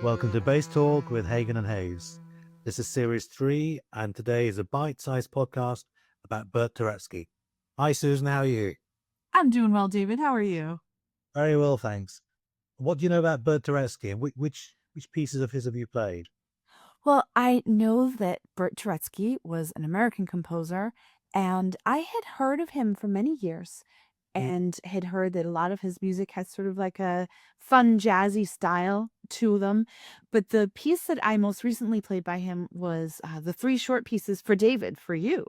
Welcome to Bass Talk with Hagen and Hayes. This is Series 3, and today is a bite-sized podcast about Bert Turetzky. Hi, Susan, how are you? I'm doing well, David. How are you? Very well, thanks. What do you know about Bert Turetzky, and which pieces of his have you played? Well, I know that Bert Turetzky was an American composer, and I had heard of him for many years and had heard that a lot of his music has sort of like a fun, jazzy style to them. But the piece that I most recently played by him was the three short pieces for David, for you.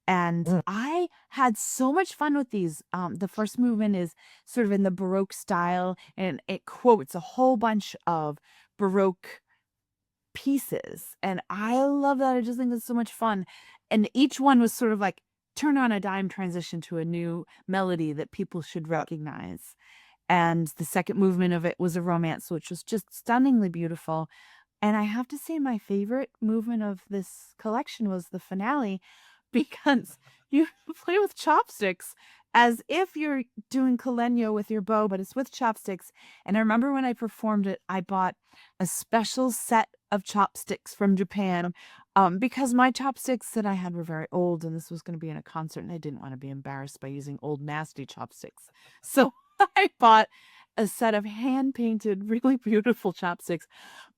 And Mm. I had so much fun with these. The first movement is sort of in the Baroque style, and it quotes a whole bunch of Baroque pieces, and I love that. I just think it's so much fun, and each one was sort of like turn on a dime transition to a new melody that people should recognize, and the second movement of it was a romance, which was just stunningly beautiful, and I have to say my favorite movement of this collection was the finale because you play with chopsticks as if you're doing Colenio with your bow, but it's with chopsticks. And I remember when I performed it, I bought a special set of chopsticks from Japan because my chopsticks that I had were very old and this was going to be in a concert and I didn't want to be embarrassed by using old nasty chopsticks. So I bought a set of hand painted, really beautiful chopsticks.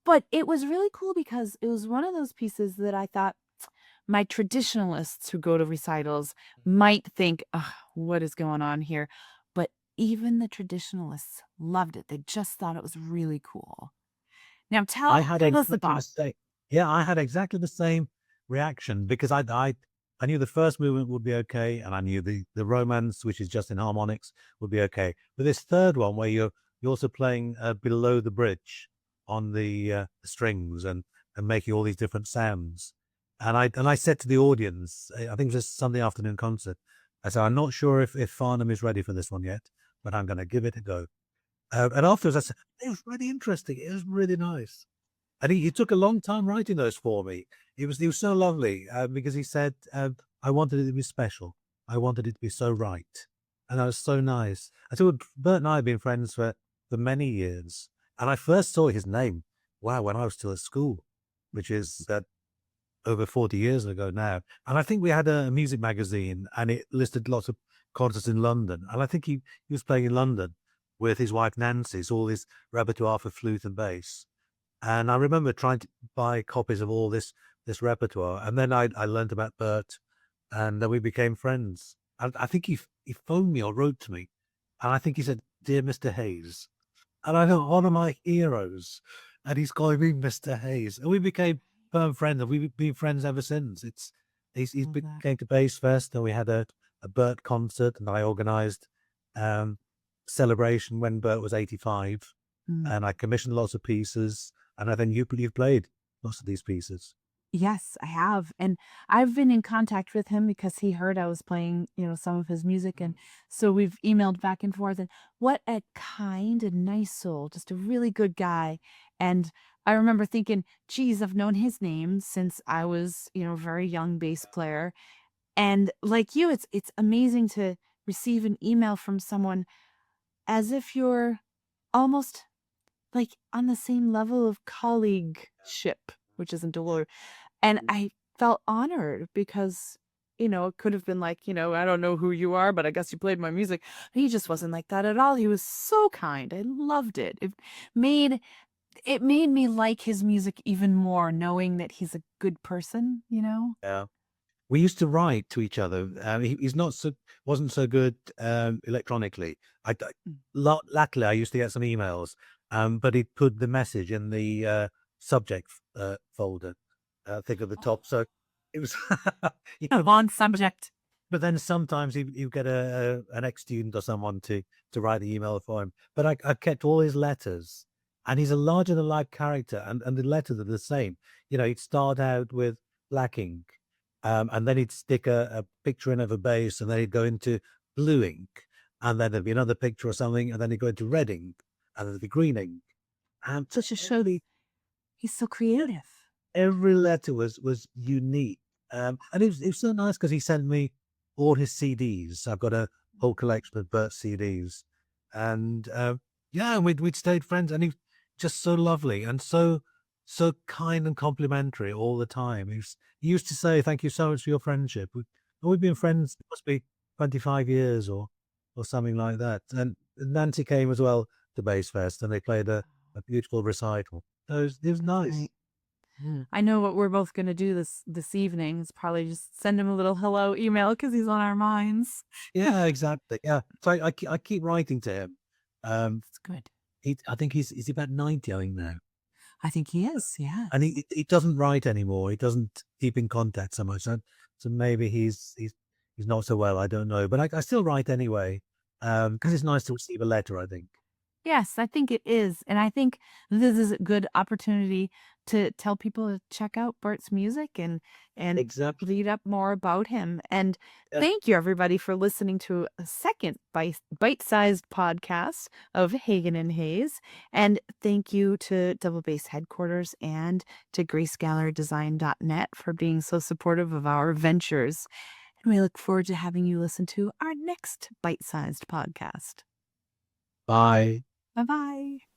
But it was really cool because it was one of those pieces that I thought my traditionalists who go to recitals might think, "Ugh, what is going on here?" But even the traditionalists loved it. They just thought it was really cool. Now I tell had tell us exactly the about. same. Yeah, I had exactly the same reaction because I knew the first movement would be okay, and I knew the romance, which is just in harmonics, would be okay. But this third one, where you're also playing below the bridge on the strings and making all these different sounds, and I said to the audience, I think it was a Sunday afternoon concert, I said, I'm not sure if Farnham is ready for this one yet, but I'm going to give it a go. And afterwards, I said, it was really interesting. It was really nice. And he took a long time writing those for me. He was so lovely because he said, I wanted it to be special. I wanted it to be so right. And that was so nice. I thought Bert and I have been friends for many years. And I first saw his name, wow, when I was still at school, which is over 40 years ago now. And I think we had a music magazine and it listed lots of concerts in London. And I think he was playing in London with his wife Nancy, so all this repertoire for flute and bass. And I remember trying to buy copies of all this repertoire. And then I learned about Bert and then we became friends. And I think he phoned me or wrote to me. And I think he said, Dear Mr. Hayes. And I thought, one of my heroes. And he's calling me Mr. Hayes. And we became firm friends, and we've been friends ever since. He's Love that. came to Bass Fest, and we had a Bert concert, and I organised celebration when Bert was 85, Mm. and I commissioned lots of pieces, and I think you've played lots of these pieces. Yes, I have, and I've been in contact with him because he heard I was playing, some of his music, and so we've emailed back and forth, and what a kind and nice soul, just a really good guy, and I remember thinking, "Geez, I've known his name since I was, a very young bass player," and like you, it's amazing to receive an email from someone as if you're almost, like, on the same level of colleagueship, which isn't a word. And I felt honored because, it could have been like, "I don't know who you are, but I guess you played my music." He just wasn't like that at all. He was so kind. I loved it. Made it made me like his music even more knowing that he's a good person? Yeah. We used to write to each other. He's not so wasn't so good electronically. Mm. Latterly, I used to get some emails, but he'd put the message in the subject folder, I think at the top. So it was, you A know. long But, subject. but then sometimes you get an ex student or someone to write the email for him. But I kept all his letters, and he's a larger than life character, and the letters are the same. He'd start out with black ink, and then he'd stick a picture in of a bass, and then he'd go into blue ink, and then there'd be another picture or something, and then he'd go into red ink, and then there'd be green ink. And So just show he's so creative. every letter was unique. And it was so nice because he sent me all his CDs. I've got a whole collection of Bert CDs, and yeah, and we'd stayed friends. And just so lovely and so kind and complimentary all the time. He used to say, "Thank you so much for your friendship." We've been friends, it must be 25 years or something like that. And Nancy came as well to Bass Fest, and they played a beautiful recital. So it was nice. Right. Mm. I know what we're both gonna do this evening is probably just send him a little hello email because he's on our minds. Yeah, exactly. Yeah. So I keep writing to him. It's good. I think is he about 90, I think now. I think he is, yeah. And he doesn't write anymore. He doesn't keep in contact so much. So maybe he's not so well. I don't know. But I still write anyway. Because it's nice to receive a letter, I think. Yes, I think it is, and I think this is a good opportunity to tell people to check out Bert's music and Exactly. read up more about him, and Yeah. thank you, everybody, for listening to a second bite-sized podcast of Hagen and Hayes, and thank you to Double Bass Headquarters and to GraceGalleryDesign.net for being so supportive of our ventures, and we look forward to having you listen to our next bite-sized podcast. Bye. Bye-bye.